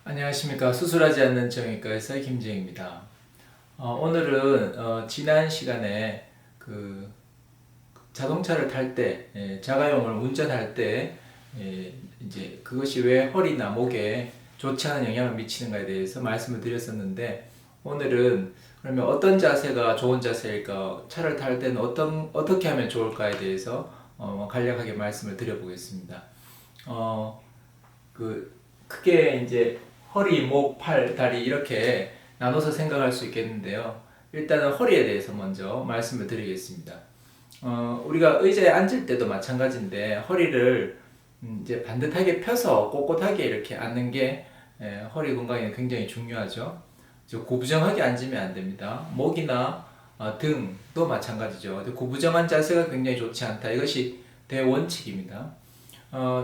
안녕하십니까. 수술하지 않는 정형외과 의사 김재입니다. 오늘은 지난 시간에 그 자동차를 탈 때, 자가용을 운전할 때 이제 그것이 왜 허리나 목에 좋지 않은 영향을 미치는가에 대해서 말씀을 드렸었는데, 오늘은 그러면 어떤 자세가 좋은 자세일까, 차를 탈 때는 어떻게 하면 좋을까에 대해서 간략하게 말씀을 드려보겠습니다. 크게 이제 허리, 목, 팔, 다리 이렇게 나눠서 생각할 수 있겠는데요. 일단은 허리에 대해서 먼저 말씀을 드리겠습니다. 우리가 의자에 앉을 때도 마찬가지인데 허리를 이제 반듯하게 펴서 꼿꼿하게 이렇게 앉는 게 허리 건강에 굉장히 중요하죠. 고부정하게 앉으면 안 됩니다. 목이나 등도 마찬가지죠. 고부정한 자세가 굉장히 좋지 않다. 이것이 대원칙입니다.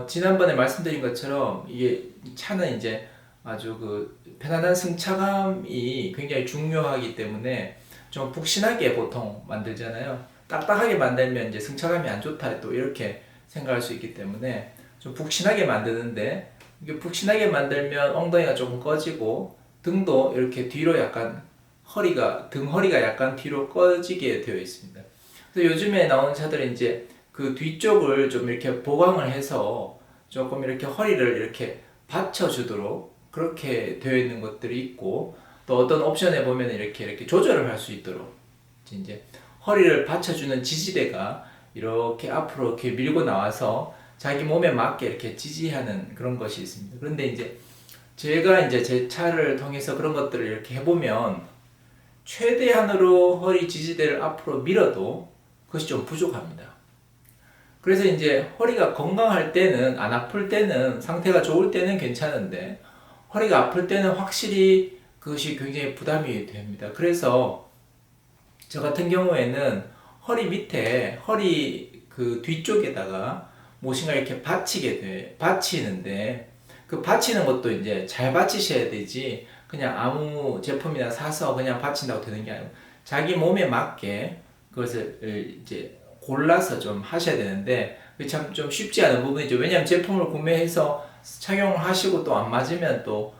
지난번에 말씀드린 것처럼 이게 차는 이제 아주 편안한 승차감이 굉장히 중요하기 때문에 좀 푹신하게 보통 만들잖아요. 딱딱하게 만들면 이제 승차감이 안 좋다 또 이렇게 생각할 수 있기 때문에 좀 푹신하게 만드는데, 이게 푹신하게 만들면 엉덩이가 조금 꺼지고 등도 이렇게 뒤로 약간 등 허리가 약간 뒤로 꺼지게 되어 있습니다. 그래서 요즘에 나오는 차들은 이제 그 뒤쪽을 좀 이렇게 보강을 해서 조금 이렇게 허리를 이렇게 받쳐주도록 그렇게 되어 있는 것들이 있고, 또 어떤 옵션에 보면 이렇게 조절을 할 수 있도록 이제 허리를 받쳐주는 지지대가 이렇게 앞으로 이렇게 밀고 나와서 자기 몸에 맞게 이렇게 지지하는 그런 것이 있습니다. 그런데 이제 제가 이제 제 차를 통해서 그런 것들을 이렇게 해보면 최대한으로 허리 지지대를 앞으로 밀어도 그것이 좀 부족합니다. 그래서 이제 허리가 건강할 때는, 안 아플 때는, 상태가 좋을 때는 괜찮은데 허리가 아플 때는 확실히 그것이 굉장히 부담이 됩니다. 그래서 저 같은 경우에는 허리 밑에, 허리 그 뒤쪽에다가 무엇인가 이렇게 받치는데, 그 받치는 것도 이제 잘 받치셔야 되지 그냥 아무 제품이나 사서 그냥 받친다고 되는 게 아니고 자기 몸에 맞게 그것을 이제 골라서 좀 하셔야 되는데, 그게 참 좀 쉽지 않은 부분이죠. 왜냐하면 제품을 구매해서 착용을 하시고 또 안 맞으면 또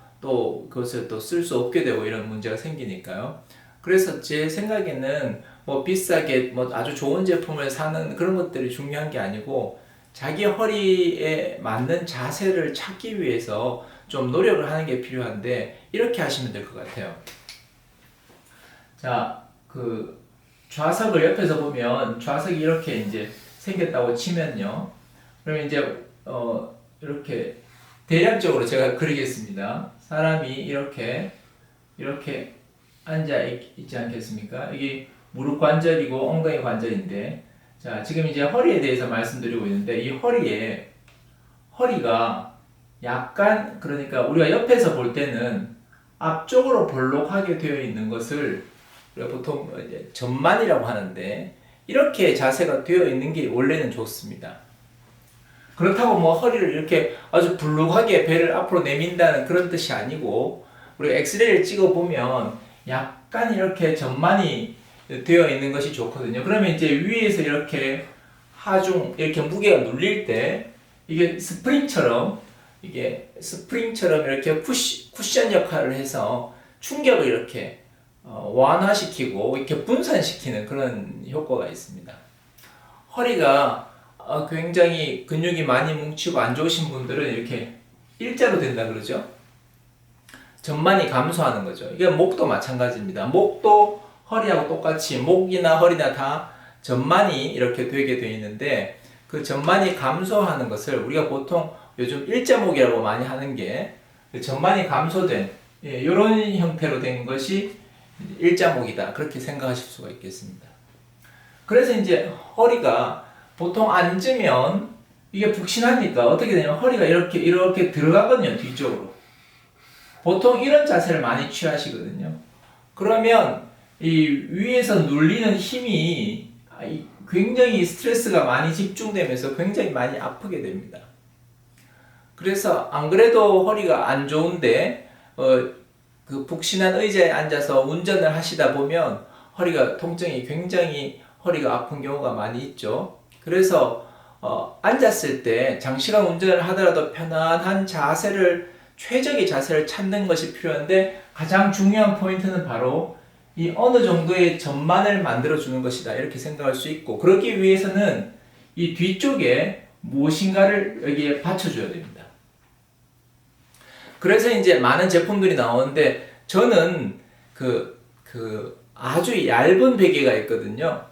그것을 또 쓸 수 없게 되고 이런 문제가 생기니까요. 그래서 제 생각에는 뭐 비싸게 뭐 아주 좋은 제품을 사는 그런 것들이 중요한 게 아니고 자기 허리에 맞는 자세를 찾기 위해서 좀 노력을 하는 게 필요한데, 이렇게 하시면 될 것 같아요. 자, 좌석을 옆에서 보면 좌석이 이렇게 이제 생겼다고 치면요. 그러면 이제 이렇게 대략적으로 제가 그리겠습니다. 사람이 이렇게 앉아 있지 않겠습니까? 이게 무릎 관절이고 엉덩이 관절인데, 자, 지금 이제 허리에 대해서 말씀드리고 있는데, 이 허리가 약간, 그러니까 우리가 옆에서 볼 때는 앞쪽으로 볼록하게 되어 있는 것을 우리가 보통 이제 전만이라고 하는데, 이렇게 자세가 되어 있는 게 원래는 좋습니다. 그렇다고 뭐 허리를 이렇게 아주 불룩하게 배를 앞으로 내민다는 그런 뜻이 아니고, 우리가 엑스레이를 찍어 보면 약간 이렇게 전만이 되어 있는 것이 좋거든요. 그러면 이제 위에서 이렇게 이렇게 무게가 눌릴 때 이게 스프링처럼 이렇게 쿠션 역할을 해서 충격을 이렇게 완화시키고 이렇게 분산시키는 그런 효과가 있습니다. 허리가 굉장히 근육이 많이 뭉치고 안 좋으신 분들은 이렇게 일자로 된다 그러죠. 전만이 감소하는 거죠. 이게 목도 마찬가지입니다. 목도 허리하고 똑같이 목이나 허리나 다 전만이 이렇게 되게 되어 있는데, 그 전만이 감소하는 것을 우리가 보통 요즘 일자목이라고 많이 하는 게 전만이 감소된 이런 형태로 된 것이 일자목이다, 그렇게 생각하실 수가 있겠습니다. 그래서 이제 허리가 보통 앉으면 이게 푹신하니까 어떻게 되냐면 허리가 이렇게 들어가거든요, 뒤쪽으로. 보통 이런 자세를 많이 취하시거든요. 그러면 이 위에서 눌리는 힘이 굉장히 스트레스가 많이 집중되면서 굉장히 많이 아프게 됩니다. 그래서 안 그래도 허리가 안 좋은데 그 푹신한 의자에 앉아서 운전을 하시다 보면 통증이 굉장히 허리가 아픈 경우가 많이 있죠. 그래서 앉았을 때 장시간 운전을 하더라도 편안한 자세를 최적의 자세를 찾는 것이 필요한데 가장 중요한 포인트는 바로 이 어느 정도의 전만을 만들어 주는 것이다 이렇게 생각할 수 있고, 그러기 위해서는 이 뒤쪽에 무엇인가를 여기에 받쳐줘야 됩니다. 그래서 이제 많은 제품들이 나오는데 저는 아주 얇은 베개가 있거든요.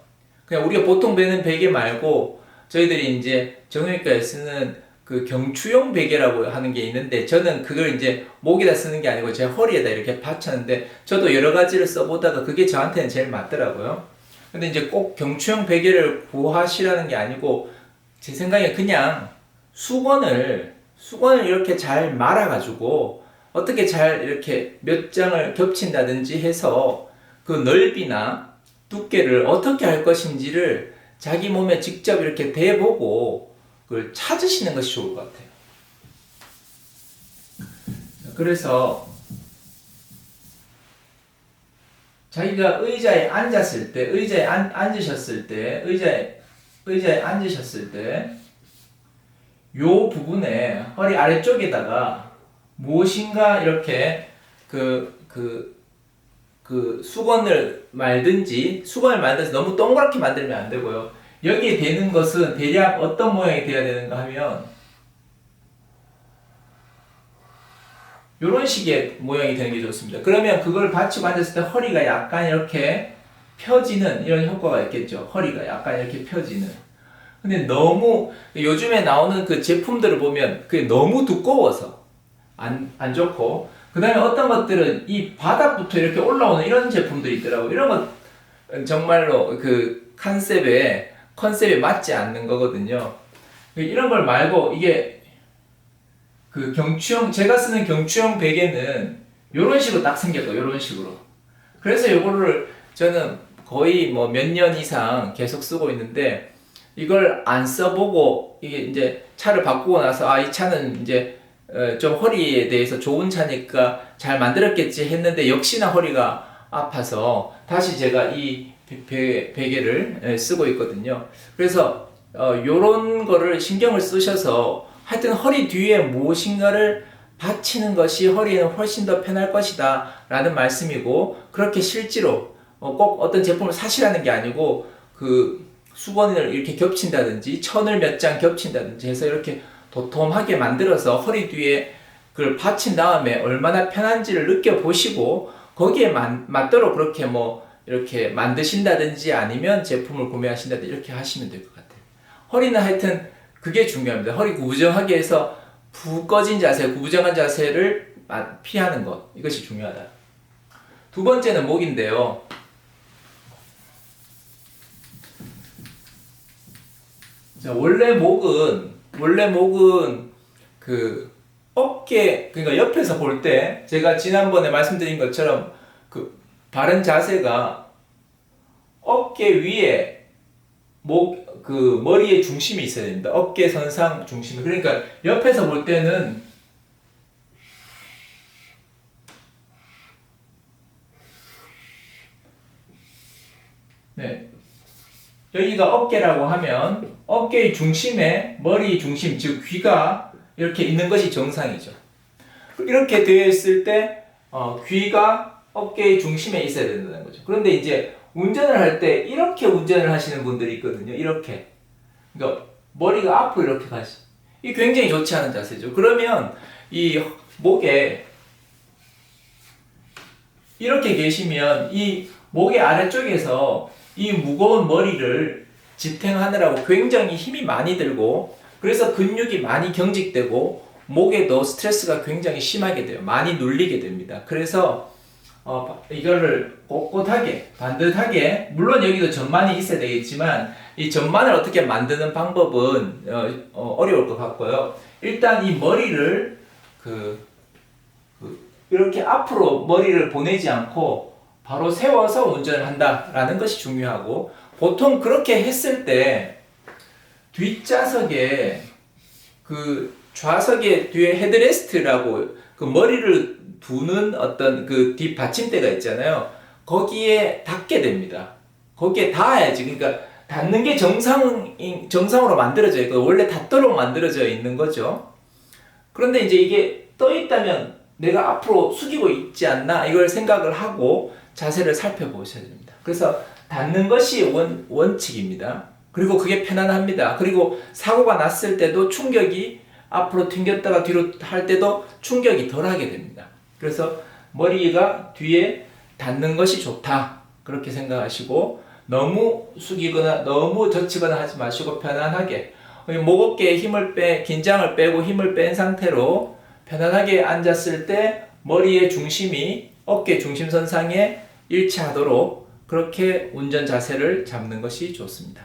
그냥 우리가 보통 베는 베개 말고 저희들이 이제 정형외과에 쓰는 그 경추용 베개라고 하는 게 있는데, 저는 그걸 이제 목에다 쓰는 게 아니고 제 허리에다 이렇게 받쳤는데, 저도 여러 가지를 써보다가 그게 저한테는 제일 맞더라고요. 근데 이제 꼭 경추용 베개를 구하시라는 게 아니고, 제 생각에 그냥 수건을 이렇게 잘 말아가지고 어떻게 잘 이렇게 몇 장을 겹친다든지 해서 그 넓이나 두께를 어떻게 할 것인지를 자기 몸에 직접 이렇게 대보고 그걸 찾으시는 것이 좋을 것 같아요. 그래서 자기가 의자에 앉았을 때, 의자에 앉으셨을 때, 요 부분에 허리 아래쪽에다가 무엇인가 이렇게 수건을 말든지 너무 동그랗게 만들면 안 되고요. 여기에 대는 것은 대략 어떤 모양이 돼야 되는가 하면 이런 식의 모양이 되는 게 좋습니다. 그러면 그걸 받치고 앉았을 때 허리가 약간 이렇게 펴지는 이런 효과가 있겠죠. 허리가 약간 이렇게 펴지는. 근데 너무 요즘에 나오는 그 제품들을 보면 그게 너무 두꺼워서 안 좋고, 그 다음에 어떤 것들은 이 바닥부터 이렇게 올라오는 이런 제품들이 있더라고요. 이런 건 정말로 그 컨셉에 맞지 않는 거거든요. 이런 걸 말고 이게 그 제가 쓰는 경추형 베개는 이런 식으로 딱 생겼고, 이런 식으로. 그래서 이거를 저는 거의 뭐 몇 년 이상 계속 쓰고 있는데, 이걸 안 써보고 이게 이제 차를 바꾸고 나서 이 차는 이제 좀 허리에 대해서 좋은 차니까 잘 만들었겠지 했는데 역시나 허리가 아파서 다시 제가 이 베개를 쓰고 있거든요. 그래서 요런 거를 신경을 쓰셔서 하여튼 허리 뒤에 무엇인가를 받치는 것이 허리에는 훨씬 더 편할 것이다 라는 말씀이고, 그렇게 실제로 꼭 어떤 제품을 사시라는 게 아니고 그 수건을 이렇게 겹친다든지 천을 몇 장 겹친다든지 해서 이렇게 도톰하게 만들어서 허리 뒤에 그걸 받친 다음에 얼마나 편한지를 느껴보시고 거기에 맞도록 그렇게 뭐 이렇게 만드신다든지 아니면 제품을 구매하신다든지 이렇게 하시면 될 것 같아요. 허리는 하여튼 그게 중요합니다. 허리 구부정하게 해서 푹 꺼진 자세, 구부정한 자세를 피하는 것, 이것이 중요하다. 두 번째는 목인데요. 자, 원래 목은 그 어깨, 그러니까 옆에서 볼 때 제가 지난번에 말씀드린 것처럼 그 바른 자세가 어깨 위에 머리의 중심이 있어야 됩니다. 어깨 선상 중심이. 그러니까 옆에서 볼 때는 네. 여기가 어깨라고 하면 어깨의 중심에 머리의 중심, 즉 귀가 이렇게 있는 것이 정상이죠. 이렇게 되어 있을 때 귀가 어깨의 중심에 있어야 된다는 거죠. 그런데 이제 운전을 할 때 이렇게 운전을 하시는 분들이 있거든요. 이렇게. 그러니까 머리가 앞으로 이렇게 가시. 이게 굉장히 좋지 않은 자세죠. 그러면 이 목에 이렇게 계시면 이 목의 아래쪽에서 이 무거운 머리를 지탱하느라고 굉장히 힘이 많이 들고, 그래서 근육이 많이 경직되고 목에도 스트레스가 굉장히 심하게 돼요. 많이 눌리게 됩니다. 그래서 이거를 꼿꼿하게 반듯하게, 물론 여기도 전만이 있어야 되겠지만 이 전만을 어떻게 만드는 방법은 어려울 것 같고요. 일단 이 머리를 이렇게 앞으로 머리를 보내지 않고 바로 세워서 운전을 한다라는 것이 중요하고, 보통 그렇게 했을 때 뒷좌석에 그 좌석의 뒤에 헤드레스트라고 그 머리를 두는 어떤 그 뒷 받침대가 있잖아요. 거기에 닿게 됩니다. 거기에 닿아야지. 그러니까 닿는 게 정상으로 만들어져 있고 원래 닿도록 만들어져 있는 거죠. 그런데 이제 이게 떠 있다면 내가 앞으로 숙이고 있지 않나 이걸 생각을 하고 자세를 살펴보셔야 됩니다. 그래서 닿는 것이 원칙입니다. 그리고 그게 편안합니다. 그리고 사고가 났을 때도 충격이 앞으로 튕겼다가 뒤로 할 때도 충격이 덜하게 됩니다. 그래서 머리가 뒤에 닿는 것이 좋다. 그렇게 생각하시고 너무 숙이거나 너무 젖히거나 하지 마시고 편안하게 목 어깨에 긴장을 빼고 힘을 뺀 상태로 편안하게 앉았을 때 머리의 중심이 어깨 중심선상에 일치하도록 그렇게 운전 자세를 잡는 것이 좋습니다.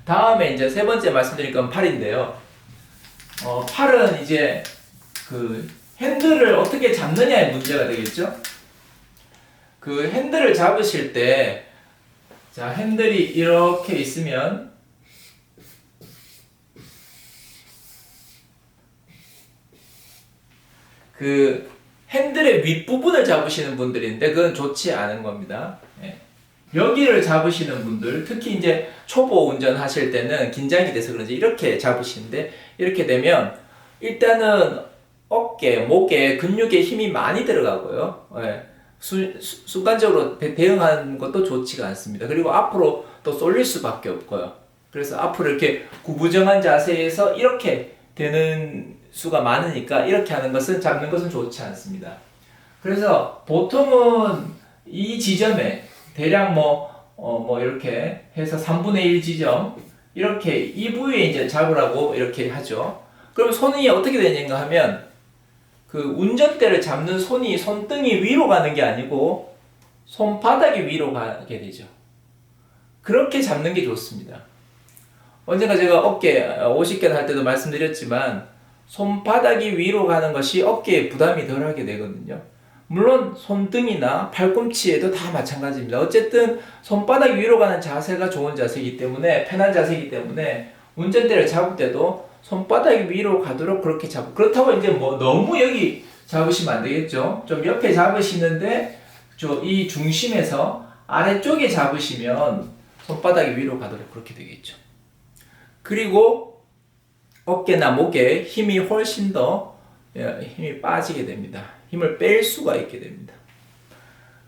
다음에 이제 세 번째 말씀드릴 건 팔인데요. 팔은 이제 그 핸들을 어떻게 잡느냐의 문제가 되겠죠. 그 핸들을 잡으실 때, 자, 핸들이 이렇게 있으면 그 핸들의 윗부분을 잡으시는 분들인데 그건 좋지 않은 겁니다. 예. 여기를 잡으시는 분들, 특히 이제 초보 운전하실 때는 긴장이 돼서 그런지 이렇게 잡으시는데 이렇게 되면 일단은 어깨, 목에 근육에 힘이 많이 들어가고요. 예. 순간적으로 대응하는 것도 좋지가 않습니다. 그리고 앞으로 또 쏠릴 수밖에 없고요. 그래서 앞으로 이렇게 구부정한 자세에서 이렇게 되는 수가 많으니까 이렇게 하는 것은 잡는 것은 좋지 않습니다. 그래서 보통은 이 지점에 대략 이렇게 해서 3분의 1 지점 이렇게 이 부위에 이제 잡으라고 이렇게 하죠. 그럼 손이 어떻게 되는가 하면 그 운전대를 잡는 손이 손등이 위로 가는 게 아니고 손바닥이 위로 가게 되죠. 그렇게 잡는 게 좋습니다. 언젠가 제가 어깨 50개 할 때도 말씀드렸지만 손바닥이 위로 가는 것이 어깨에 부담이 덜하게 되거든요. 물론 손등이나 팔꿈치에도 다 마찬가지입니다. 어쨌든 손바닥이 위로 가는 자세가 좋은 자세이기 때문에 편한 자세이기 때문에 운전대를 잡을 때도 손바닥이 위로 가도록 그렇게 잡고 그렇다고 이제 너무 여기 잡으시면 안 되겠죠. 좀 옆에 잡으시는데 이 중심에서 아래쪽에 잡으시면 손바닥이 위로 가도록 그렇게 되겠죠. 그리고 어깨나 목에 힘이 훨씬 더 힘이 빠지게 됩니다. 힘을 뺄 수가 있게 됩니다.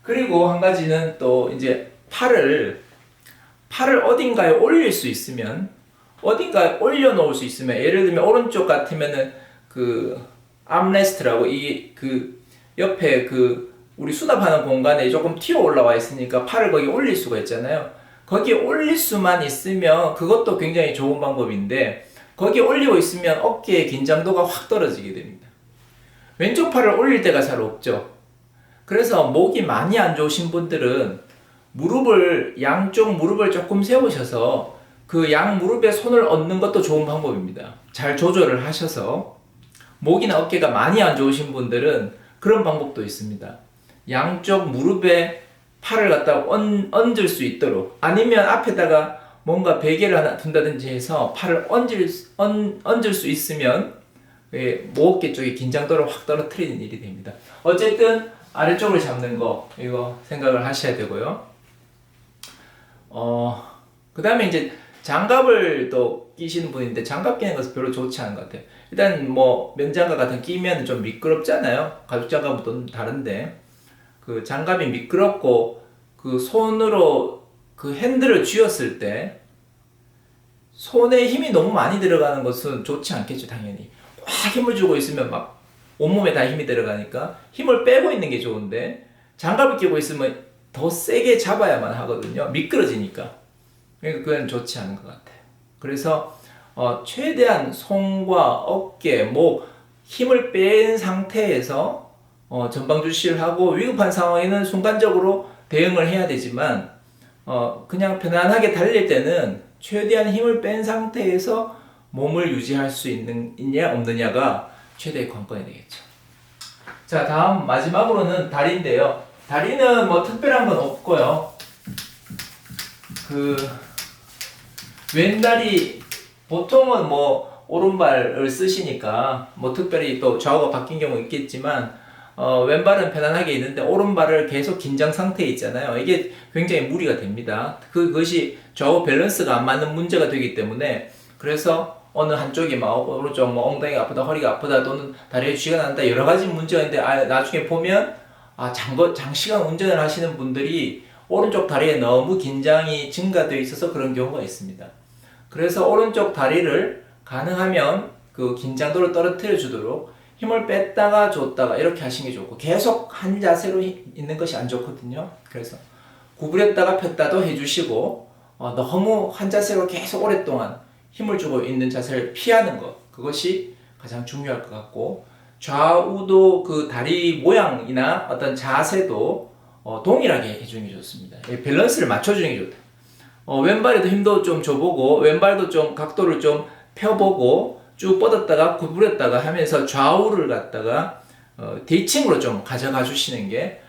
그리고 한 가지는 또 이제 팔을 어딘가에 올릴 수 있으면 어딘가에 올려놓을 수 있으면 예를 들면 오른쪽 같으면은 그 암레스트라고 그 옆에 그 우리 수납하는 공간에 조금 튀어 올라와 있으니까 팔을 거기 올릴 수가 있잖아요. 거기에 올릴 수만 있으면 그것도 굉장히 좋은 방법인데 거기에 올리고 있으면 어깨의 긴장도가 확 떨어지게 됩니다. 왼쪽 팔을 올릴 때가 잘 없죠. 그래서 목이 많이 안 좋으신 분들은 양쪽 무릎을 조금 세우셔서 그 양 무릎에 손을 얹는 것도 좋은 방법입니다. 잘 조절을 하셔서 목이나 어깨가 많이 안 좋으신 분들은 그런 방법도 있습니다. 양쪽 무릎에 팔을 갖다 얹을 수 있도록 아니면 앞에다가 뭔가 베개를 하나 둔다든지 해서 팔을 얹을 수 있으면 목 어깨 쪽에 긴장도를 확 떨어뜨리는 일이 됩니다. 어쨌든 아래쪽을 잡는 거 이거 생각을 하셔야 되고요. 그 다음에 이제 장갑을 또 끼시는 분인데 장갑 끼는 것은 별로 좋지 않은 것 같아요. 일단 면장갑 같은 끼면 좀 미끄럽잖아요. 가죽 장갑은 또 다른데 그 장갑이 미끄럽고 그 손으로 그 핸들을 쥐었을 때 손에 힘이 너무 많이 들어가는 것은 좋지 않겠죠. 당연히 꽉 힘을 주고 있으면 막 온몸에 다 힘이 들어가니까 힘을 빼고 있는 게 좋은데 장갑을 끼고 있으면 더 세게 잡아야만 하거든요. 미끄러지니까. 그러니까 그건 좋지 않은 것 같아요. 그래서 최대한 손과 어깨, 목 힘을 뺀 상태에서 전방 주시를 하고 위급한 상황에는 순간적으로 대응을 해야 되지만 그냥 편안하게 달릴 때는 최대한 힘을 뺀 상태에서 몸을 유지할 수 있느냐 없느냐가 최대의 관건이 되겠죠. 자, 다음 마지막으로는 다리인데요. 다리는 특별한 건 없고요. 왼다리 보통은 오른발을 쓰시니까 특별히 또 좌우가 바뀐 경우 있겠지만 왼발은 편안하게 있는데 오른발을 계속 긴장 상태에 있잖아요. 이게 굉장히 무리가 됩니다. 그것이 좌우 밸런스가 안 맞는 문제가 되기 때문에 그래서 어느 한쪽이 막 오른쪽 뭐 엉덩이가 아프다, 허리가 아프다, 또는 다리에 쥐가 난다, 여러 가지 문제가 있는데 나중에 보면 장시간 운전을 하시는 분들이 오른쪽 다리에 너무 긴장이 증가되어 있어서 그런 경우가 있습니다. 그래서 오른쪽 다리를 가능하면 그 긴장도를 떨어뜨려 주도록 힘을 뺐다가 줬다가 이렇게 하시는 게 좋고, 계속 한 자세로 있는 것이 안 좋거든요. 그래서 구부렸다가 폈다도 해주시고, 너무 한 자세로 계속 오랫동안 힘을 주고 있는 자세를 피하는 것, 그것이 가장 중요할 것 같고, 좌우도 그 다리 모양이나 어떤 자세도 동일하게 해주는 게 좋습니다. 밸런스를 맞춰주는 게 좋다. 왼발에도 힘도 좀 줘보고, 왼발도 좀 각도를 좀 펴보고, 쭉 뻗었다가 구부렸다가 하면서 좌우를 갖다가 대칭으로 좀 가져가 주시는 게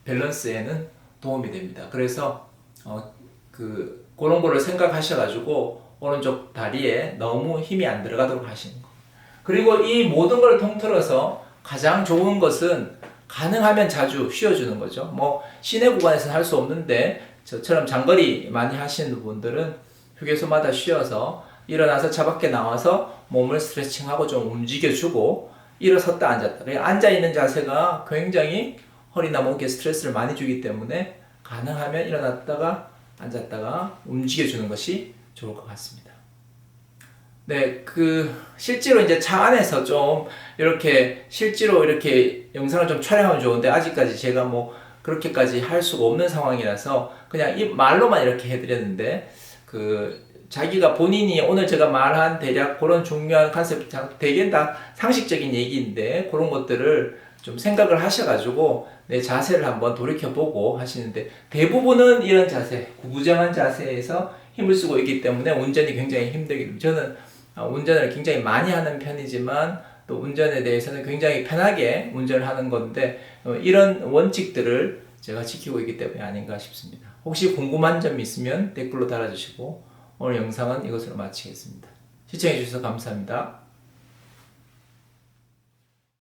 밸런스에는 도움이 됩니다. 그래서 그런 거를 생각하셔가지고 오른쪽 다리에 너무 힘이 안 들어가도록 하시는 거. 그리고 이 모든 걸 통틀어서 가장 좋은 것은 가능하면 자주 쉬어주는 거죠. 뭐 시내 구간에서는 할 수 없는데 저처럼 장거리 많이 하시는 분들은 휴게소마다 쉬어서 일어나서 차 밖에 나와서 몸을 스트레칭하고 좀 움직여주고, 일어섰다 앉았다. 앉아있는 자세가 굉장히 허리나 목에 스트레스를 많이 주기 때문에 가능하면 일어났다가 앉았다가 움직여주는 것이 좋을 것 같습니다. 네, 실제로 이제 차 안에서 좀 실제로 이렇게 영상을 좀 촬영하면 좋은데, 아직까지 제가 뭐 그렇게까지 할 수가 없는 상황이라서 그냥 이 말로만 이렇게 해드렸는데, 자기가 본인이 오늘 제가 말한 대략 그런 중요한 컨셉, 대개는 다 상식적인 얘기인데 그런 것들을 좀 생각을 하셔가지고 내 자세를 한번 돌이켜보고 하시는데, 대부분은 이런 자세, 구부정한 자세에서 힘을 쓰고 있기 때문에 운전이 굉장히 힘들기 때문에, 저는 운전을 굉장히 많이 하는 편이지만 또 운전에 대해서는 굉장히 편하게 운전을 하는 건데, 이런 원칙들을 제가 지키고 있기 때문에 아닌가 싶습니다. 혹시 궁금한 점 있으면 댓글로 달아주시고, 오늘 영상은 이것으로 마치겠습니다. 시청해주셔서 감사합니다.